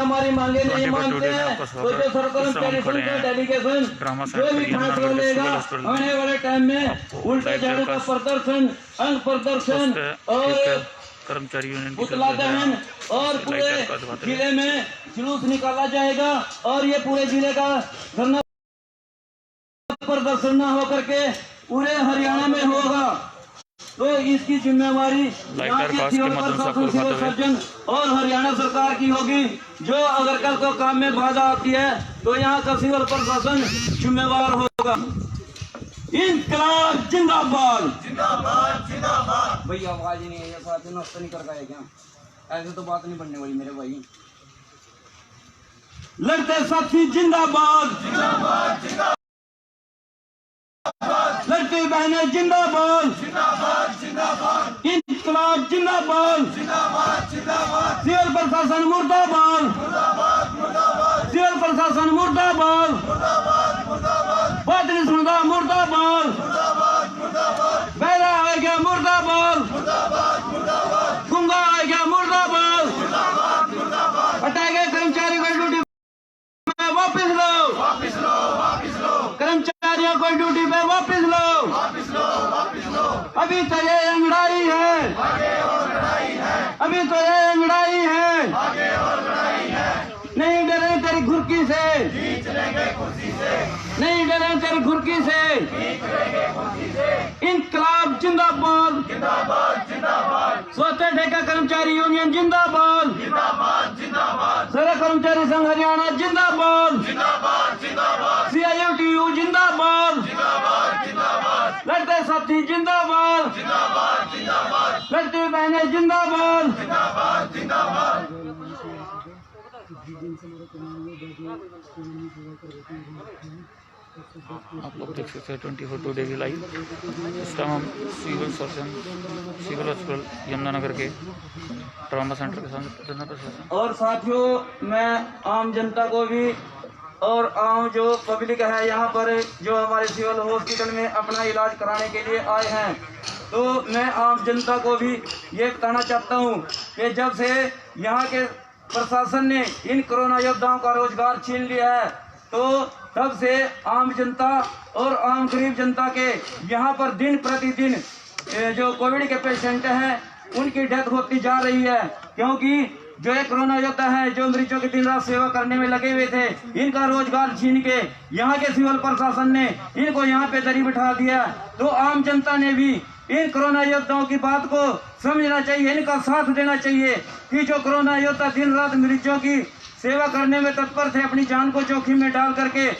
हमारी मांगे नहीं मानते हैं तो जो सरकारी का डेलीगेशन जो भी फैसला लेगा आने वाले टाइम में उल्टे झाड़ू का प्रदर्शन, अंग प्रदर्शन और कर्मचारी यूनियन पुतला दहन और पूरे जिले में जुलूस निकाला जाएगा। और ये पूरे जिले का धरना प्रदर्शन न होकर के पूरे हरियाणा में होगा। तो इसकी जिम्मेवारी यहाँ के सिविल प्रशासन, सिविल सर्जन और हरियाणा सरकार की होगी। जो अगर कल को काम में बाधा आती है तो यहाँ का सिविल प्रशासन जिम्मेवार होगा। इंकलाब जिंदाबाद, जिंदाबाद, जिंदाबाद। भाई आवाज नहीं है, साथ में नाश्ता नहीं कर पाए क्या? ऐसे तो बात नहीं बनने वाली मेरे भाई। लड़ते साथी जिंदाबाद, जिंदाबाद, जिंदाबाद। लड़ती बहनें जिंदाबाद, जिंदाबाद, जिंदाबाद। इंकलाब जिंदाबाद, जिंदाबाद, जिंदाबाद। सिविल प्रशासन मुर्दाबाद, मुर्दाबाद, मुर्दाबाद। सिविल प्रशासन मुर्दाबाद, मुर्दाबाद, मुर्दाबाद। बात नहीं सुनता मुर्दाबाद, मुर्दाबाद, मुर्दाबाद। बहरा आ गया मुर्दाबाद, मुर्दाबाद, मुर्दाबाद। गुंगा आ गया मुर्दाबाद, मुर्दाबाद, मुर्दाबाद। हटाए गए कर्मचारी को ड्यूटी पे वापिस लो, वापिस लो, वापिस लो। कर्मचारियों को ड्यूटी पे वापिस लो, वापिस लो, वापिस लो। अभी तो ये अंगड़ाई है, आगे और लड़ाई है। अभी तो ये अंगड़ाई है, आगे और लड़ाई है। नहीं डरे तेरी घुर्की से, खींच लेंगे कुर्सी से। नहीं डरे तेरी घुर्की से, खींच लेंगे कुर्सी से। इंकलाब जिंदाबाद, जिंदाबाद, जिंदाबाद। स्वतः ठेका कर्मचारी यूनियन जिंदाबाद, जिंदाबाद, जिंदाबाद। सारा कर्मचारी संघ हरियाणा जिंदाबाद, जिंदाबाद, जिंदाबाद। CIUTU जिंदाबाद, जिंदाबाद, जिंदाबाद। लड़ते साथी जिंदाबाद, जिंदाबाद, जिंदाबाद। लड़ती बहनें जिंदाबाद, जिंदाबाद, जिंदाबाद। आप लोग देख सकते हैं 24 डेली लाइव। इस टाइम हम civil surgeon, civil hospital Yamunanagar के ट्रॉमा सेंटर के सामने। और साथियों, मैं आम जनता को भी और आम जो पब्लिक है यहाँ पर जो हमारे सिविल हॉस्पिटल में अपना इलाज कराने के लिए आए हैं, तो मैं आम जनता को भी ये बताना चाहता हूँ कि जब से यहाँ के प्रशासन ने इन कोरोना योद्धाओं का रोजगार छीन लिया है, तो तब से आम जनता और आम गरीब जनता के यहाँ पर दिन प्रतिदिन जो कोविड के पेशेंट हैं उनकी डेथ होती जा रही है। क्योंकि जो एक कोरोना योद्धा है जो मरीजों की दिन रात सेवा करने में लगे हुए थे, इनका रोजगार छीन के यहाँ के सिविल प्रशासन ने इनको यहाँ पे दरी बिठा दिया। तो आम जनता ने भी इन कोरोना योद्धाओं की बात को समझना चाहिए, इनका साथ देना चाहिए कि जो कोरोना योद्धा दिन रात मरीजों की सेवा करने में तत्पर थे, अपनी जान को जोखिम में डाल करके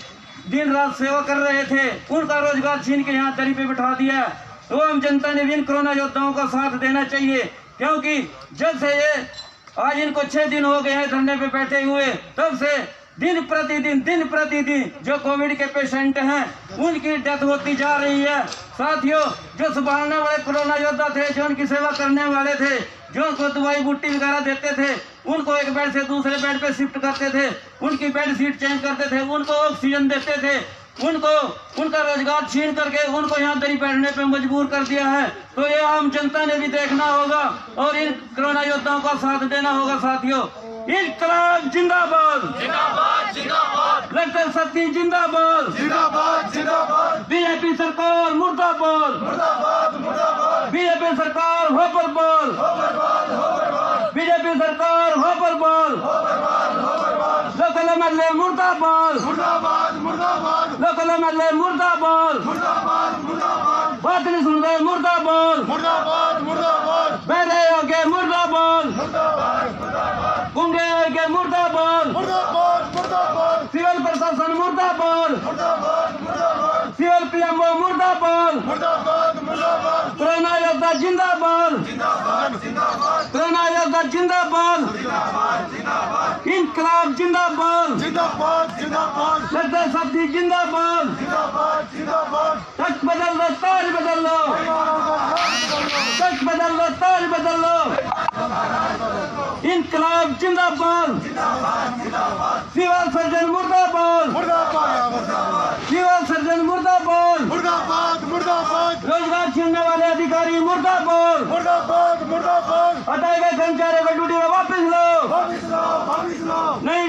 दिन रात सेवा कर रहे थे, उनका रोजगार छीन के यहाँ दरी पे बिठा दिया। तो आम जनता ने भी इन कोरोना योद्धाओं का साथ देना चाहिए। क्योंकि जब से ये आज इनको 6 दिन हो गए हैं धरने पे बैठे हुए, तब से दिन प्रतिदिन जो कोविड के पेशेंट हैं उनकी डेथ होती जा रही है। साथियों, जो संभालने वाले कोरोना योद्धा थे, जो उनकी सेवा करने वाले थे, जो उनको दवाई बूटी वगैरह देते थे, उनको एक बेड से दूसरे बेड पे शिफ्ट करते थे, उनकी बेड सीट चेंज करते थे, उनको ऑक्सीजन देते थे, उनको उनका रोजगार छीन करके उनको यहाँ दरी बैठने पे मजबूर कर दिया है। तो ये आम जनता ने भी देखना होगा और इन कोरोना योद्धाओं का साथ देना होगा। साथियों, इंकलाब जिंदाबाद, जिंदाबाद, जिंदाबाद। लड़ते साथी जिंदाबाद, जिंदाबाद, जिंदाबाद। बीजेपी सरकार मुर्दाबाद, मुर्दाबाद, मुर्दाबाद। बीजेपी सरकार हो पर बोल, हो पर बोल, हो पर बोल। बीजेपी सरकार हो पर बोल, हो पर बोल, हो पर बोल। लोकल एमएलए मुर्दाबाद, मुर्दाबाद, मुर्दाबाद। लोकल एमएलए मुर्दाबाद, मुर्दाबाद, मुर्दाबाद। बात नहीं सुन रहे मुर्दाबाद, मुर्दाबाद, मुर्दाबाद। बहरे हो गए मुर्दाबाद, मुर्दाबाद, मुर्दाबाद। गुंगे हो गए मुर्दाबाद, मुर्दाबाद, मुर्दाबाद। सिविल प्रशासन मुर्दाबाद, मुर्दाबाद, मुर्दाबाद। सिविल पीएमओ मुर्दाबाद, मुर्दाबाद, मुर्दाबाद। कोरोना योद्धा जिंदाबाद, जिंदाबाद, जिंदाबाद। कोरोना योद्धा जिंदाबाद, जिंदाबाद, जिंदाबाद। इंकलाब जिंदाबाद, जिंदाबाद, जिंदाबाद। लड़ते साथी जिंदाबाद, जिंदाबाद, जिंदाबाद। तक बदल लो, ताज बदल लो, तक बदल लो, ताज बदल लो। इंकलाब जिंदाबाद, जिंदाबाद, जिंदाबाद। सिविल सर्जन मुर्दाबाद, मुर्दाबाद, मुर्दाबाद। सिविल सर्जन मुर्दाबाद, मुर्दाबाद, मुर्दाबाद। रोजगार छीनने वाले अधिकारी मुर्दाबाद, मुर्दाबाद, मुर्दाबाद। हटाए गए कर्मचारियों को ड्यूटी में वापस लो, वापस लो, वापस लो। नहीं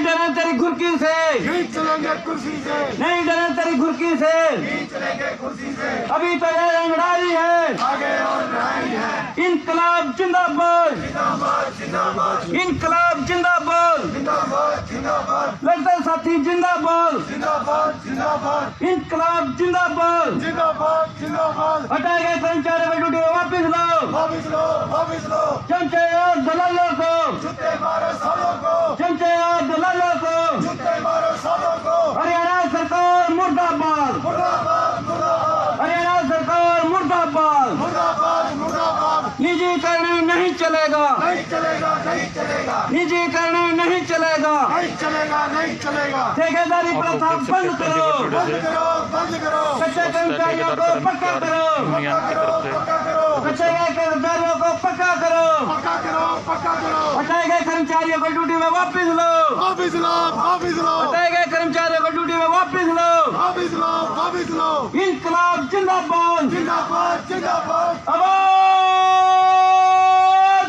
नहीं चलेंगे कुर्सी से, नहीं डरे तेरी घुर्की से, नहीं चलेंगे कुर्सी से, अभी तो ये अंगड़ाई है, आगे और लड़ाई है। इनकलाब जिंदाबाद, जिंदाबाद जिंदाबाद इनकलाब जिंदाबाद, जिंदाबाद जिंदाबाद लड़ते साथी जिंदाबाद, जिंदाबाद जिंदाबाद इनकलाब जिंदाबाद। जिंदाबाद जिंदाबाद। हटाए गए कर्मचारी को ड्यूटी वापिस लो, वापिस लो, वापिस लो। चमचे और दलालों को, जूते मारो सालों को, चमचे और दलालों को, जूते मारो सालों को। हरियाणा सरकार मुर्दाबाद, मुर्दाबाद मुर्दाबाद हरियाणा सरकार मुर्दाबाद। मुर्दाबाद मुर्दाबाद। निजीकरण नहीं चलेगा, नहीं चलेगा, नहीं चलेगा, निजीकरण नहीं चलेगा, नहीं चलेगा, नहीं चलेगा। ठेकेदारी आप लोग प्रथा देख सकते बंद हैं करो, 24 बंद से करो, बंद करो, कच्चे कर्मचारियों को पक्का करो, यूनियन की तरफ से पक्का करो, कच्चे कर्मचारियों को पक्का करो, पक्का करो, पक्का करो। हटाए गए कर्मचारियों को ड्यूटी में वापिस लो, वापिस लो, वापिस लो, हटाए गए कर्मचारियों को ड्यूटी में वापिस लो। वापिस लो, वापिस लो। इनकलाब जिंदाबाद, जिंदाबाद जिंदाबाद। आवाज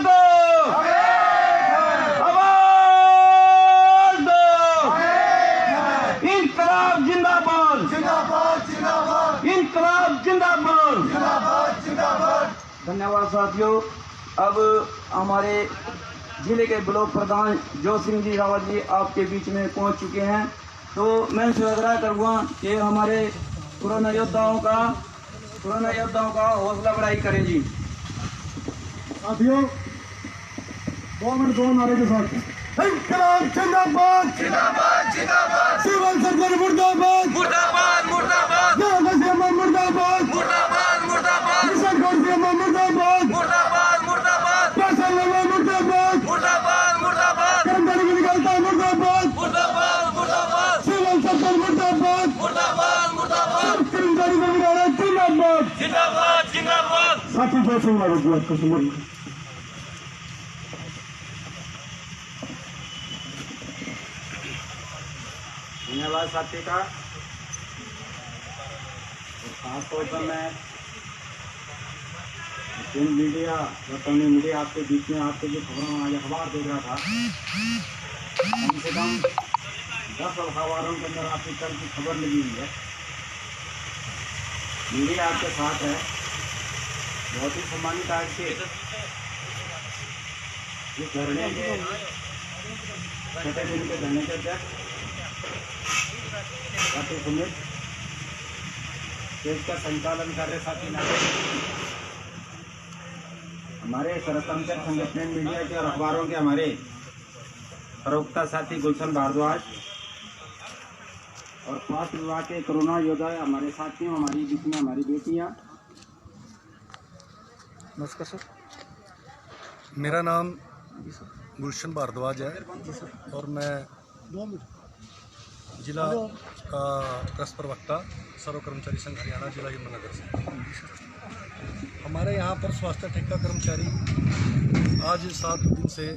दो, आवाज दो, इनकलाब जिंदाबाद, जिंदाबाद जिंदाबाद इनकलाब जिंदाबाद। जिंदाबाद जिंदाबाद। धन्यवाद साथियों। अब हमारे जिले के ब्लॉक प्रधान जो सिंह जी रावत जी आपके बीच में पहुंच चुके हैं, तो मैं इनसे आग्रह करूँगा कि हमारे कोरोना योद्धाओं का हौसला बढ़ाई करें जी। साथियों, 2 मिनट 2 नारे के साथ। इनकलाब जिंदाबाद, जिंदाबाद जिंदाबाद। सिविल सर्जन मुर्दाबाद, मुर्दाबाद मुर्दाबाद मुर्दाबाद, मुर्दाबाद मुर्दाबाद किसान कोर्ट मुर्दाबाद, मुर्दाबाद मुर्दाबाद पैसा लेना मुर्दाबाद, मुर्दाबाद मुर्दाबाद कर्मचारी की निकलता मुर्दाबाद, मुर्दाबाद मुर्दाबाद सिविल सर्जन मुर्दाबाद, मुर्दाबाद मुर्दाबाद कर्मचारी को निकाला जिंदाबाद। जिंदाबाद जिंदाबाद। साथी जय सिंह रावत जी आपको सुन। धन्यवाद साथी का। खासतौर पर मैं प्रिंट मीडिया इलेक्ट्रॉनिक मीडिया आपके बीच में आपके जो खबरों आज अखबार देख रहा था, कम से कम 10 अखबारों के अंदर आपकी कल की खबर लगी हुई है। मीडिया आपके साथ है। बहुत ही सम्मानित आज के ये धरने के छठे दिन के धरने के अध्यक्ष साथी सुमित, देश का संचालन कर रहे साथी नागरिक, हमारे सरसंघर्ष संगठन मीडिया के और अखबारों के हमारे प्रवक्ता साथी गुलशन भारद्वाज और स्वास्थ्य विभाग के कोरोना योद्धा हमारे साथियों, हमारी जिसमें हमारी बेटियां। नमस्कार सर। मेरा नाम गुलशन भारद्वाज है और मैं जिला का प्रेस प्रवक्ता सर्व कर्मचारी संघ हरियाणा जिला यमुनानगर से। हमारे यहाँ पर स्वास्थ्य ठेका कर्मचारी आज 7 दिन से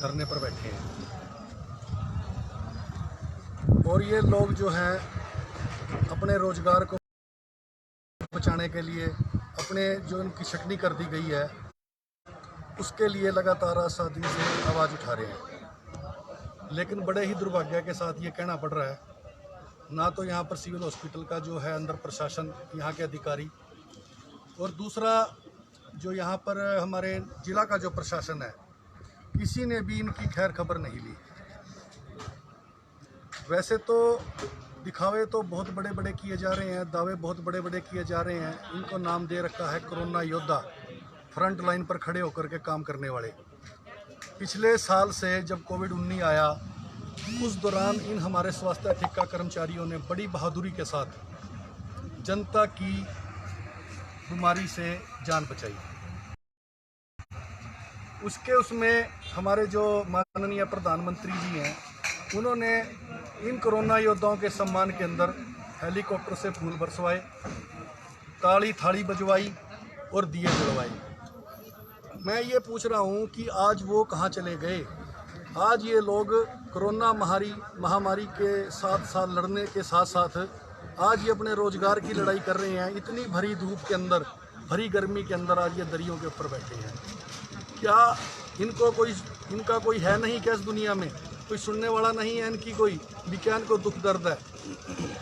धरने पर बैठे हैं और ये लोग जो हैं अपने रोजगार को बचाने के लिए अपने जो इनकी छटनी कर दी गई है उसके लिए लगातार 7 दिन से आवाज़ उठा रहे हैं। लेकिन बड़े ही दुर्भाग्य के साथ ये कहना पड़ रहा है, ना तो यहाँ पर सिविल हॉस्पिटल का जो है अंदर प्रशासन, यहाँ के अधिकारी, और दूसरा जो यहाँ पर हमारे जिला का जो प्रशासन है, किसी ने भी इनकी खैर खबर नहीं ली। वैसे तो दिखावे तो बहुत बड़े बड़े किए जा रहे हैं, दावे बहुत बड़े बड़े किए जा रहे हैं। इनको नाम दे रखा है कोरोना योद्धा, फ्रंट लाइन पर खड़े होकर के काम करने वाले। पिछले साल से जब कोविड-19 आया, उस दौरान इन हमारे स्वास्थ्य ठेका कर्मचारियों ने बड़ी बहादुरी के साथ जनता की बीमारी से जान बचाई। उसमें हमारे जो माननीय प्रधानमंत्री जी हैं, उन्होंने इन कोरोना योद्धाओं के सम्मान के अंदर हेलीकॉप्टर से फूल बरसवाए, ताली थाली बजवाई और दिए जलवाए। मैं ये पूछ रहा हूँ कि आज वो कहाँ चले गए? आज ये लोग कोरोना महामारी के साथ लड़ने के साथ साथ आज ये अपने रोजगार की लड़ाई कर रहे हैं। इतनी भरी धूप के अंदर, भरी गर्मी के अंदर आज ये दरियों के ऊपर बैठे हैं। क्या इनका कोई है नहीं क्या इस दुनिया में? कोई सुनने वाला नहीं है, इनकी कोई विज्ञान को दुख दर्द है।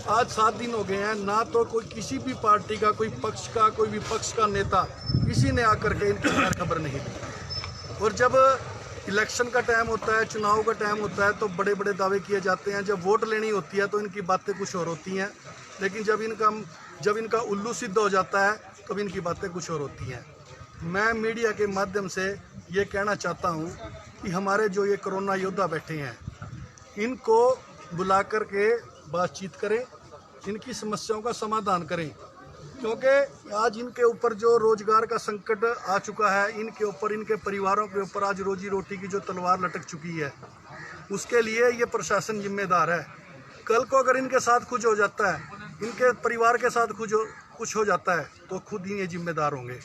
आज 7 दिन हो गए हैं, ना तो कोई किसी भी पार्टी का, कोई पक्ष का, कोई विपक्ष का नेता, किसी ने आकर के इनकी खैर खबर नहीं दी। और जब इलेक्शन का टाइम होता है, चुनाव का टाइम होता है, तो बड़े बड़े दावे किए जाते हैं। जब वोट लेनी होती है तो इनकी बातें कुछ और होती हैं, लेकिन जब इनका उल्लू सिद्ध हो जाता है तब इनकी बातें कुछ और होती हैं। मैं मीडिया के माध्यम से ये कहना चाहता हूँ कि हमारे जो ये कोरोना योद्धा बैठे हैं, इनको बुला कर के बातचीत करें, इनकी समस्याओं का समाधान करें, क्योंकि आज इनके ऊपर जो रोजगार का संकट आ चुका है, इनके ऊपर, इनके परिवारों के ऊपर आज रोजी रोटी की जो तलवार लटक चुकी है, उसके लिए ये प्रशासन जिम्मेदार है। कल को अगर इनके साथ कुछ हो जाता है, इनके परिवार के साथ कुछ हो जाता है, तो खुद ही ये जिम्मेदार होंगे।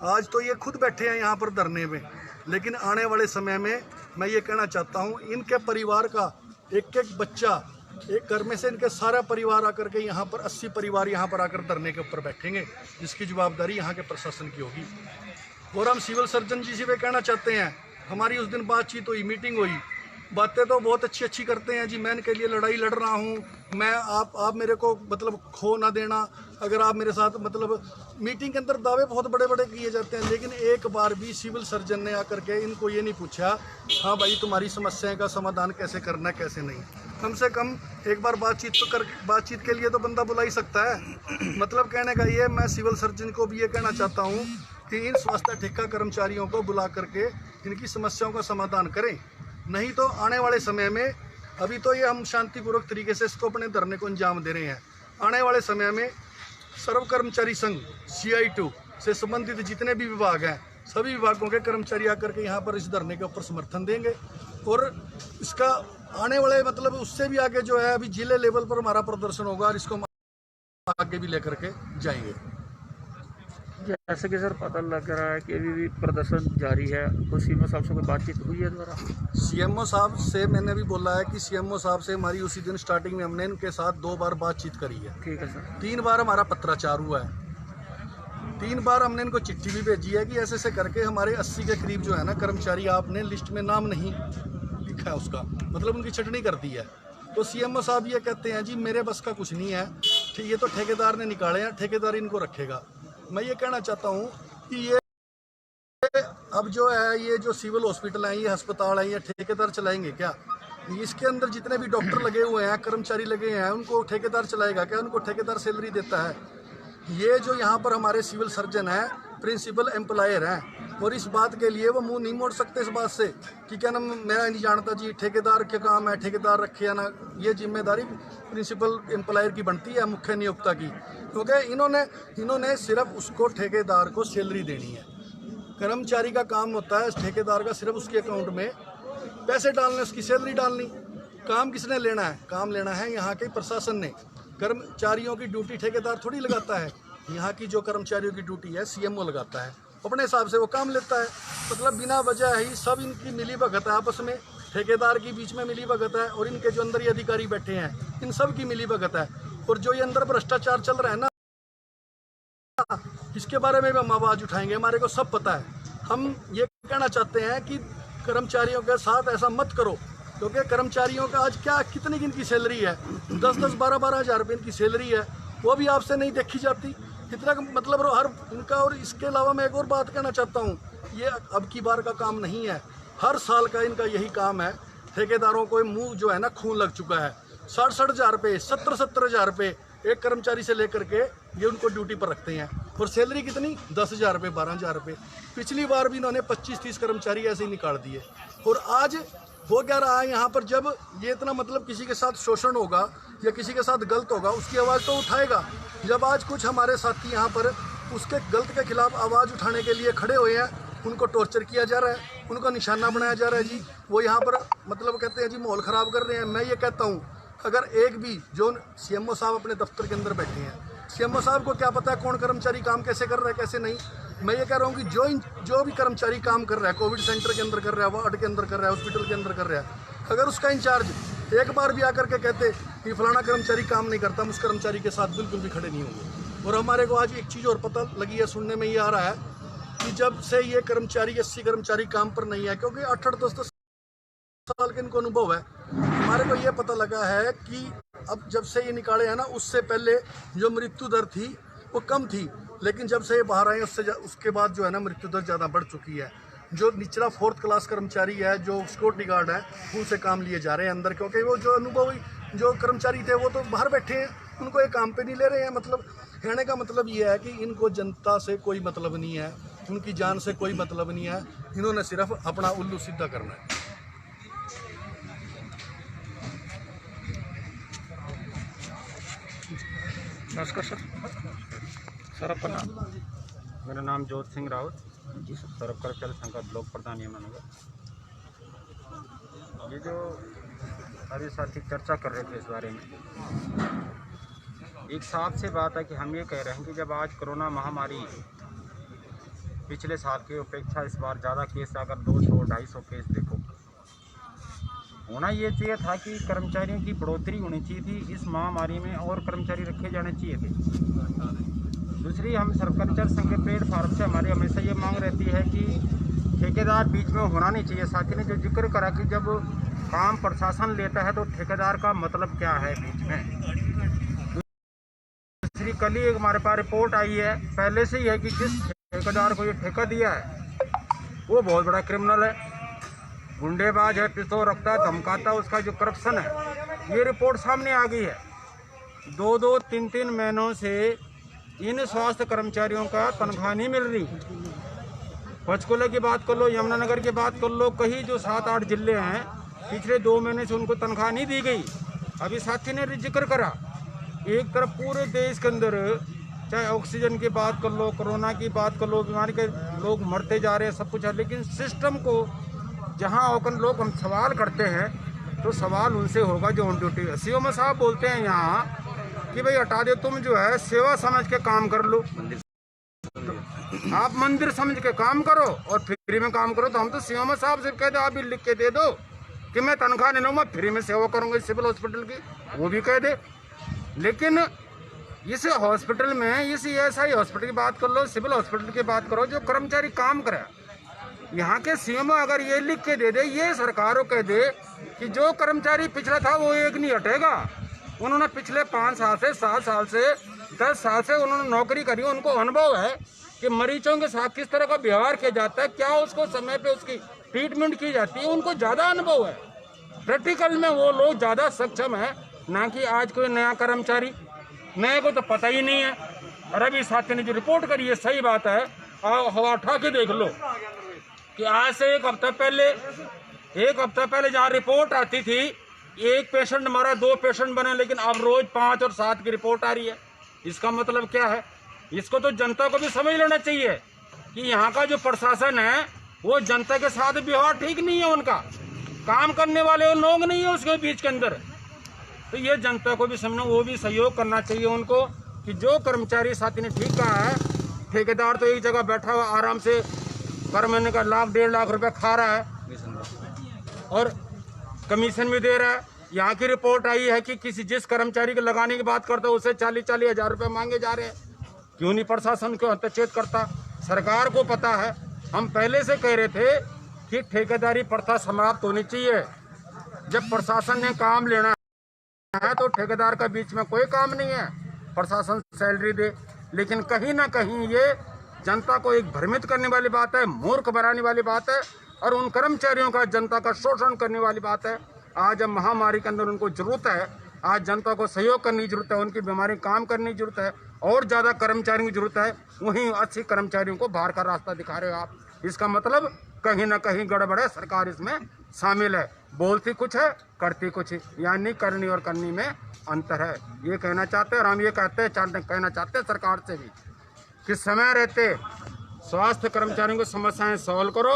आज तो ये खुद बैठे हैं यहाँ पर धरने में, लेकिन आने वाले समय में मैं ये कहना चाहता हूँ, इनके परिवार का एक एक बच्चा, एक घर में से इनके सारा परिवार आकर के यहाँ पर 80 परिवार यहाँ पर आकर धरने के ऊपर बैठेंगे, जिसकी जवाबदारी यहाँ के प्रशासन की होगी। और हम सिविल सर्जन जी से भी कहना चाहते हैं, हमारी उस दिन बातचीत हुई, मीटिंग हुई, बातें तो बहुत अच्छी करते हैं जी, मैं इनके लिए लड़ाई लड़ रहा हूँ, मैं आप मेरे को मतलब खो ना देना, अगर आप मेरे साथ मतलब मीटिंग के अंदर दावे बहुत बड़े बड़े किए जाते हैं, लेकिन एक बार भी सिविल सर्जन ने आकर के इनको ये नहीं पूछा, हाँ भाई तुम्हारी समस्याएं का समाधान कैसे करना है, कैसे नहीं। कम से कम एक बार बातचीत के लिए तो बंदा बुला ही सकता है। मतलब कहने का ये, मैं सिविल सर्जन को भी ये कहना चाहता हूँ कि इन स्वास्थ्य ठेका कर्मचारियों को बुला करके इनकी समस्याओं का समाधान करें, नहीं तो आने वाले समय में, अभी तो ये हम शांतिपूर्वक तरीके से इसको अपने धरने को अंजाम दे रहे हैं, आने वाले समय में सर्व कर्मचारी संघ CI2 से संबंधित जितने भी विभाग हैं, सभी विभागों के कर्मचारी आकर के यहाँ पर इस धरने के ऊपर समर्थन देंगे। और इसका आने वाले मतलब उससे भी आगे जो है, अभी जिले लेवल पर हमारा प्रदर्शन होगा और इसको आगे भी लेकर के जाएंगे। जैसे कि सर पता लग रहा है कि अभी भी प्रदर्शन जारी है, तो CMO साहब से कोई बातचीत हुई है दोबारा? CMO साहब से मैंने भी बोला है कि CMO साहब से हमारी उसी दिन स्टार्टिंग में हमने इनके साथ 2 बार बातचीत करी है। ठीक है सर। 3 बार हमारा पत्राचार हुआ है, 3 बार हमने इनको चिट्ठी भी भेजी है कि ऐसे ऐसे करके हमारे 80 के करीब जो है ना कर्मचारी, आपने लिस्ट में नाम नहीं लिखा है, उसका मतलब उनकी छटनी कर दी है। तो CMO साहब ये कहते हैं जी मेरे बस का कुछ नहीं है, ये तो ठेकेदार ने निकाले हैं, ठेकेदार इनको रखेगा। मैं ये कहना चाहता हूँ कि ये अब जो है, ये जो सिविल हॉस्पिटल हैं, ये अस्पताल हैं, ये ठेकेदार चलाएंगे क्या? इसके अंदर जितने भी डॉक्टर लगे हुए हैं, कर्मचारी लगे हैं, उनको ठेकेदार चलाएगा क्या? उनको ठेकेदार सैलरी देता है। ये जो यहाँ पर हमारे सिविल सर्जन हैं, प्रिंसिपल एम्प्लॉयर हैं, और इस बात के लिए वो मुंह नहीं मोड़ सकते इस बात से कि क्या ना मेरा नहीं जानता जी, ठेकेदार के काम है, ठेकेदार रखे या ना, ये जिम्मेदारी प्रिंसिपल एम्प्लॉयर की बनती है, मुख्य नियोक्ता की, क्योंकि इन्होंने सिर्फ उसको ठेकेदार को सैलरी देनी है। कर्मचारी का काम होता है ठेकेदार का सिर्फ उसके अकाउंट में पैसे डालने, उसकी सैलरी डालनी। काम किसने लेना है? काम लेना है यहाँ के प्रशासन ने। कर्मचारियों की ड्यूटी ठेकेदार थोड़ी लगाता है, यहाँ की जो कर्मचारियों की ड्यूटी है CMO लगाता है, अपने हिसाब से वो काम लेता है। मतलब बिना वजह ही सब इनकी मिली भगत है आपस में, ठेकेदार के बीच में मिली भगत है, और इनके जो अंदर ये अधिकारी बैठे हैं, इन सब की मिली भगत है। और जो ये अंदर भ्रष्टाचार चल रहा है ना, इसके बारे में भी हम आवाज़ उठाएंगे, हमारे को सब पता है। हम ये कहना चाहते हैं कि कर्मचारियों के साथ ऐसा मत करो, क्योंकि कर्मचारियों का आज कितनी इनकी सैलरी है, 10-10, 12-12 हज़ार रुपये इनकी सैलरी है, वो भी आपसे नहीं देखी जाती। इतना मतलब हर उनका। और इसके अलावा मैं एक और बात कहना चाहता हूँ, ये अब की बार का काम नहीं है, हर साल का इनका यही काम है। ठेकेदारों को मुँह जो है ना खून लग चुका है। 60-60 हज़ार रुपये, 70-70 हज़ार रुपये एक कर्मचारी से लेकर के ये उनको ड्यूटी पर रखते हैं, और सैलरी कितनी? 10 हज़ार रुपये, 12 हज़ार रुपये। पिछली बार भी इन्होंने 25-30 कर्मचारी ऐसे ही निकाल दिए। और आज हो क्या रहा है यहाँ पर, जब ये इतना मतलब किसी के साथ शोषण होगा या किसी के साथ गलत होगा, उसकी आवाज़ तो उठाएगा। जब आज कुछ हमारे साथी यहाँ पर उसके गलत के खिलाफ आवाज़ उठाने के लिए खड़े हुए हैं, उनको टॉर्चर किया जा रहा है, उनको निशाना बनाया जा रहा है जी, वो यहाँ पर मतलब कहते हैं जी माहौल ख़राब कर रहे हैं। मैं ये कहता हूँ, अगर एक भी जो CMO साहब अपने दफ्तर के अंदर बैठे हैं, CMO साहब को क्या पता है कौन कर्मचारी काम कैसे कर रहा है, कैसे नहीं। मैं ये कह रहा हूँ कि जो भी कर्मचारी काम कर रहा है, कोविड सेंटर के अंदर कर रहा है, वार्ड के अंदर कर रहा है, हॉस्पिटल के अंदर कर रहा है, अगर उसका इंचार्ज एक बार भी आकर के कहते कि फलाना कर्मचारी काम नहीं करता, हम उस कर्मचारी के साथ बिल्कुल भी खड़े नहीं होंगे। और हमारे को आज एक चीज़ और पता लगी है, सुनने में ये आ रहा है कि जब से ये कर्मचारी 80 कर्मचारी काम पर नहीं है, क्योंकि 8-8, 10-10 साल का इनको अनुभव है। हमारे को ये पता लगा है कि अब जब से ये निकाले हैं ना, उससे पहले जो मृत्यु दर थी वो कम थी, लेकिन जब से ये बाहर आए उसके बाद जो है ना मृत्यु दर ज़्यादा बढ़ चुकी है। जो निचला 4th क्लास कर्मचारी है, जो सिक्योरिटी गार्ड है, उनसे काम लिए जा रहे हैं अंदर, क्योंकि वो जो अनुभवी जो कर्मचारी थे वो तो बाहर बैठे हैं, उनको ये काम पे नहीं ले रहे हैं। मतलब कहने का मतलब ये है कि इनको जनता से कोई मतलब नहीं है, उनकी जान से कोई मतलब नहीं है, इन्होंने सिर्फ अपना उल्लू सीधा करना है। नमस्कार सर। सर आपका नाम? मेरा नाम जोत सिंह राउत, जी सर। सौरभ कर्मचारी संघ का ब्लॉक प्रधान यमुनानगर। ये जो अभी साथी चर्चा कर रहे थे इस बारे में, एक साफ सी बात है कि हम ये कह रहे हैं कि जब आज कोरोना महामारी पिछले साल की अपेक्षा इस बार ज़्यादा केस, अगर 200-250 केस देखो, होना ये चाहिए था कि कर्मचारियों की बढ़ोतरी होनी चाहिए थी इस महामारी में, और कर्मचारी रखे जाने चाहिए थे। दूसरी, हम कर्मचारी संघ के प्लेटफार्म से हमारी हमेशा ये मांग रहती है कि ठेकेदार बीच में होना नहीं चाहिए। साथी ने जो जिक्र करा कि जब काम प्रशासन लेता है तो ठेकेदार का मतलब क्या है बीच में। दूसरी, कल ही एक हमारे पास रिपोर्ट आई है पहले से ही है कि जिस ठेकेदार को ये ठेका दिया है वो बहुत बड़ा क्रिमिनल है, गुंडेबाज है, पिस्तौल रखता है, धमकाता है, उसका जो करप्शन है, ये रिपोर्ट सामने आ गई है। 2-2, 3-3 महीनों से इन स्वास्थ्य कर्मचारियों का तनख्वाह नहीं मिल रही। पंचकुला की बात कर लो, यमुनानगर की बात कर लो, कहीं जो 7-8 जिले हैं, पिछले 2 महीने से उनको तनख्वाह नहीं दी गई। अभी साथी ने जिक्र करा, एक तरफ पूरे देश के अंदर चाहे ऑक्सीजन की बात कर लो, कोरोना की बात कर लो, बीमारी के लोग मरते जा रहे हैं, सब कुछ है, लेकिन सिस्टम को जहां होकर लोग हम सवाल करते हैं तो सवाल उनसे होगा जो ऑन ड्यूटी है। सीएम साहब बोलते हैं यहाँ कि भाई हटा दे, तुम जो है सेवा समझ के काम कर लो, आप मंदिर समझ के काम करो और फ्री में काम करो। तो हम तो सीएम साहब से कह दो, आप भी लिख के दे दो कि मैं तनख्वाह नहीं लूँगा, फ्री में सेवा करूँगा सिविल हॉस्पिटल की, वो भी कह दे। लेकिन इस हॉस्पिटल में, इस ESI हॉस्पिटल की बात कर लो, सिविल हॉस्पिटल की बात करो, जो कर्मचारी काम करे, यहाँ के सीएम अगर ये लिख के दे दे, ये सरकार को कह दे कि जो कर्मचारी पिछला था वो एक नहीं हटेगा। उन्होंने पिछले 5 साल से, 7 साल से, 10 साल से उन्होंने नौकरी करी, उनको अनुभव है कि मरीजों के साथ किस तरह का व्यवहार किया जाता है, क्या उसको समय पे उसकी ट्रीटमेंट की जाती है, उनको ज़्यादा अनुभव है। प्रैक्टिकल में वो लोग ज़्यादा सक्षम है, ना कि आज कोई नया कर्मचारी, नए को तो पता ही नहीं है। और अभी साथी ने जो रिपोर्ट करी है सही बात है, हवा उठा के देख लो कि आज से एक हफ्ता पहले जहाँ रिपोर्ट आती थी 1 पेशेंट मरा, 2 पेशेंट बने, लेकिन अब रोज 5 और 7 की रिपोर्ट आ रही है। इसका मतलब क्या है? इसको तो जनता को भी समझ लेना चाहिए कि यहाँ का जो प्रशासन है वो जनता के साथ व्यवहार ठीक नहीं है, उनका काम करने वाले लोग नहीं है उसके बीच के अंदर। तो ये जनता को भी समझना, वो भी सहयोग करना चाहिए उनको कि जो कर्मचारी साथी ने ठीक कहा है, ठेकेदार तो एक जगह बैठा हुआ आराम से पर महीने का 1-1.5 लाख रुपए खा रहा है और कमीशन भी दे रहा है। यहाँ की रिपोर्ट आई है कि जिस कर्मचारी को लगाने की बात करता है उसे 40-40 हज़ार रुपये मांगे जा रहे हैं। क्यों नहीं प्रशासन को हस्तक्षेप करता? सरकार को पता है। हम पहले से कह रहे थे कि ठेकेदारी प्रथा समाप्त होनी चाहिए। जब प्रशासन ने काम लेना है तो ठेकेदार का बीच में कोई काम नहीं है, प्रशासन सैलरी दे। लेकिन कहीं ना कहीं ये जनता को एक भ्रमित करने वाली बात है, मूर्ख बनाने वाली बात है और उन कर्मचारियों का जनता का शोषण करने वाली बात है। आज जब महामारी के अंदर उनको जरूरत है, आज जनता को सहयोग करने की जरूरत है, उनकी बीमारी काम करने की जरूरत है और ज़्यादा कर्मचारियों की जरूरत है, वहीं अच्छी कर्मचारियों को बाहर का रास्ता दिखा रहे हो आप। इसका मतलब कहीं ना कहीं गड़बड़ है, सरकार इसमें शामिल है। बोलती कुछ है, करती कुछ, यानी करनी और करनी में अंतर है। ये कहना चाहते हैं और हम ये कहना चाहते हैं सरकार से भी कि समय रहते स्वास्थ्य कर्मचारियों को समस्याएं सॉल्व करो।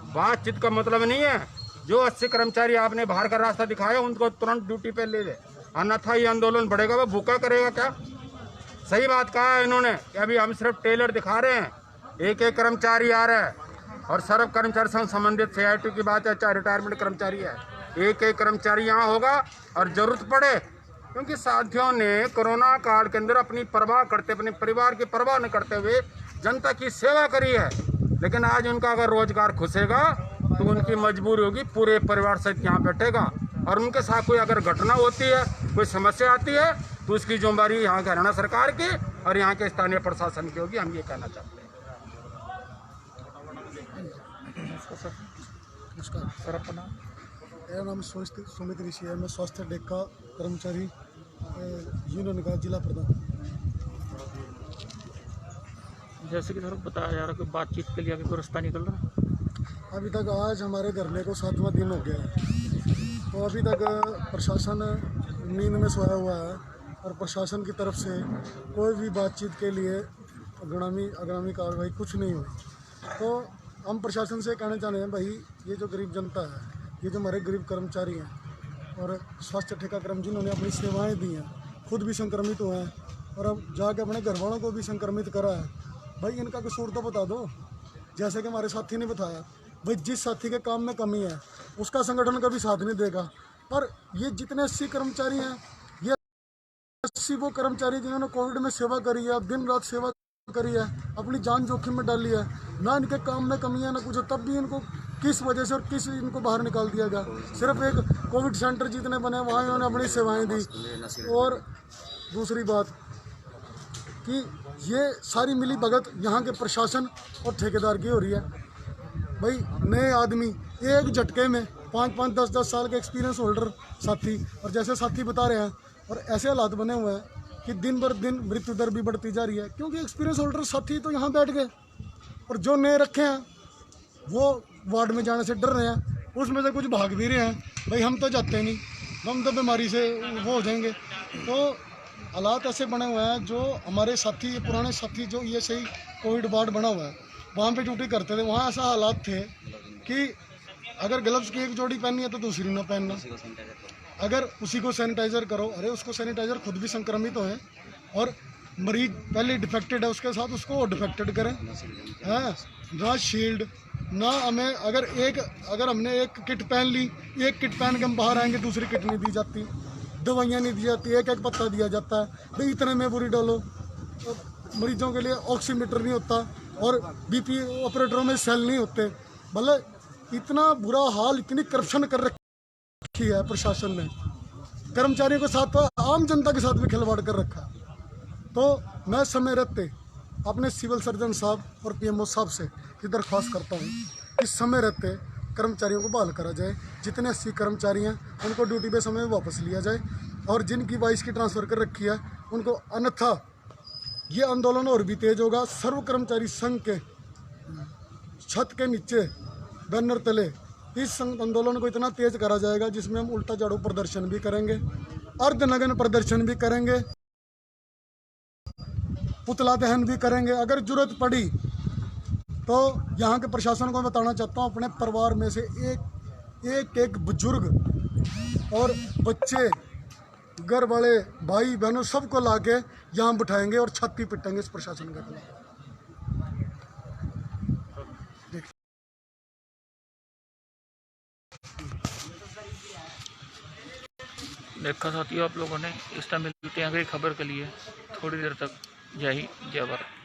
बातचीत का मतलब नहीं है जो अच्छे कर्मचारी आपने बाहर का रास्ता दिखाया उनको तुरंत ड्यूटी पे ले ले, अन्यथा ये आंदोलन बढ़ेगा। वो भूखा करेगा क्या? सही बात कहा है इन्होंने कि अभी हम सिर्फ टेलर दिखा रहे हैं, एक कर्मचारी आ रहा है और सर्व कर्मचारी संघ संबंधित CIT की बात है, चाहे रिटायरमेंट कर्मचारी है, एक कर्मचारी यहाँ होगा और जरूरत पड़े, क्योंकि साथियों ने कोरोना काल के अंदर अपनी परवाह करते, अपने परिवार की परवाह न करते हुए जनता की सेवा करी है। लेकिन आज उनका अगर रोजगार खुसेगा तो उनकी मजबूरी होगी पूरे परिवार सहित यहाँ बैठेगा, और उनके साथ कोई अगर घटना होती है, कोई समस्या आती है, तो उसकी जिम्मेदारी यहाँ के हरियाणा सरकार की और यहाँ के स्थानीय प्रशासन की होगी। हम ये कहना चाहते हैं। नमस्कार सर अपना नाम? मेरा नाम सुमित ऋषि है। मैं स्वास्थ्य डेक का कर्मचारी यूनियन का जिला प्रधान। जैसे कि सर बताया जा रहा है कि बातचीत के लिए अभी कोई रास्ता निकल रहा है। अभी तक आज हमारे धरने को 7वां दिन हो गया है, तो अभी तक प्रशासन नींद में सोया हुआ है और प्रशासन की तरफ से कोई भी बातचीत के लिए आगामी कार्रवाई कुछ नहीं हुई। तो हम प्रशासन से कहना चाह रहे हैं, भाई ये जो गरीब जनता है, ये जो हमारे गरीब कर्मचारी हैं और स्वास्थ्य ठेकाक्रम जिन्होंने अपनी सेवाएं दी हैं, खुद भी संक्रमित हुए हैं और अब जाके अपने घर वालों को भी संक्रमित करा है, भाई इनका कसूर तो बता दो। जैसे कि हमारे साथी ने बताया, भाई जिस साथी के काम में कमी है उसका संगठन कभी साथ नहीं देगा, पर ये जितने 80 कर्मचारी हैं, ये 80 वो कर्मचारी जिन्होंने कोविड में सेवा करी है, दिन रात सेवा करी है, अपनी जान जोखिम में डाली है, ना इनके काम में कमी है ना कुछ, तब भी इनको किस वजह से और किस इनको बाहर निकाल दिया गया। सिर्फ एक कोविड सेंटर जितने बने वहाँ इन्होंने अपनी सेवाएं दी। और दूसरी बात कि ये सारी मिली भगत यहाँ के प्रशासन और ठेकेदार की हो रही है। भाई नए आदमी एक झटके में 5-5, 10-10 साल के एक्सपीरियंस होल्डर साथी, और जैसे साथी बता रहे हैं, और ऐसे हालात बने हुए हैं कि दिन बर दिन मृत्यु दर भी बढ़ती जा रही है, क्योंकि एक्सपीरियंस होल्डर साथी तो यहाँ बैठ गए और जो नए रखे हैं वो वार्ड में जाने से डर रहे हैं, उसमें से कुछ भाग भी रहे हैं। भाई हम तो जाते नहीं, हम तो बीमारी से वो हो जाएंगे। तो हालात ऐसे बने हुए हैं, जो हमारे साथी पुराने साथी जो ये सही कोविड वार्ड बना हुआ है वहाँ पे ड्यूटी करते थे, वहाँ ऐसा हालात थे कि अगर ग्लव्स की एक जोड़ी पहननी है तो दूसरी ना पहनना, अगर उसी को सैनिटाइज़र करो, अरे उसको सैनिटाइज़र खुद भी संक्रमित हो हैं, और मरीज पहले डिफेक्टेड है उसके साथ उसको डिफेक्टेड करें, हैं ना शील्ड ना हमें, अगर हमने एक किट पहन ली, एक किट पहन के हम बाहर आएंगे, दूसरी किट नहीं दी जाती, दवाइयाँ नहीं दी जाती, एक एक पत्ता दिया जाता है, भाई इतने में पूरी डालो। तो मरीजों के लिए ऑक्सीमीटर नहीं होता और बीपी ऑपरेटरों में सेल नहीं होते, भले इतना बुरा हाल, इतनी करप्शन कर रखी है प्रशासन ने, कर्मचारियों के साथ तो आम जनता के साथ भी खिलवाड़ कर रखा है। तो मैं समय रहते अपने सिविल सर्जन साहब और पीएमओ साहब से ये दरख्वास्त करता हूँ कि समय रहते कर्मचारियों को बहाल करा जाए। जितने 80 कर्मचारी हैं उनको ड्यूटी पे समय में वापस लिया जाए, और जिनकी 22 की ट्रांसफ़र कर रखी है उनको, अन्यथा ये आंदोलन और भी तेज होगा। सर्व कर्मचारी संघ के छत के नीचे बैनर तले इस आंदोलन को इतना तेज करा जाएगा जिसमें हम उल्टा झाड़ू प्रदर्शन भी करेंगे, अर्धनग्न प्रदर्शन भी करेंगे, पुतला दहन भी करेंगे। अगर जरूरत पड़ी तो यहाँ के प्रशासन को बताना चाहता हूँ, अपने परिवार में से एक बुजुर्ग और बच्चे, घर वाले, भाई बहनों सबको लाके यहाँ बिठाएंगे और छाती पिटेंगे इस प्रशासन के खिलाफ। देखा साथियों आप लोगों ने, इस टाइम मिलते हैं अगली खबर के लिए थोड़ी देर तक। जय हिंद, जय भारत।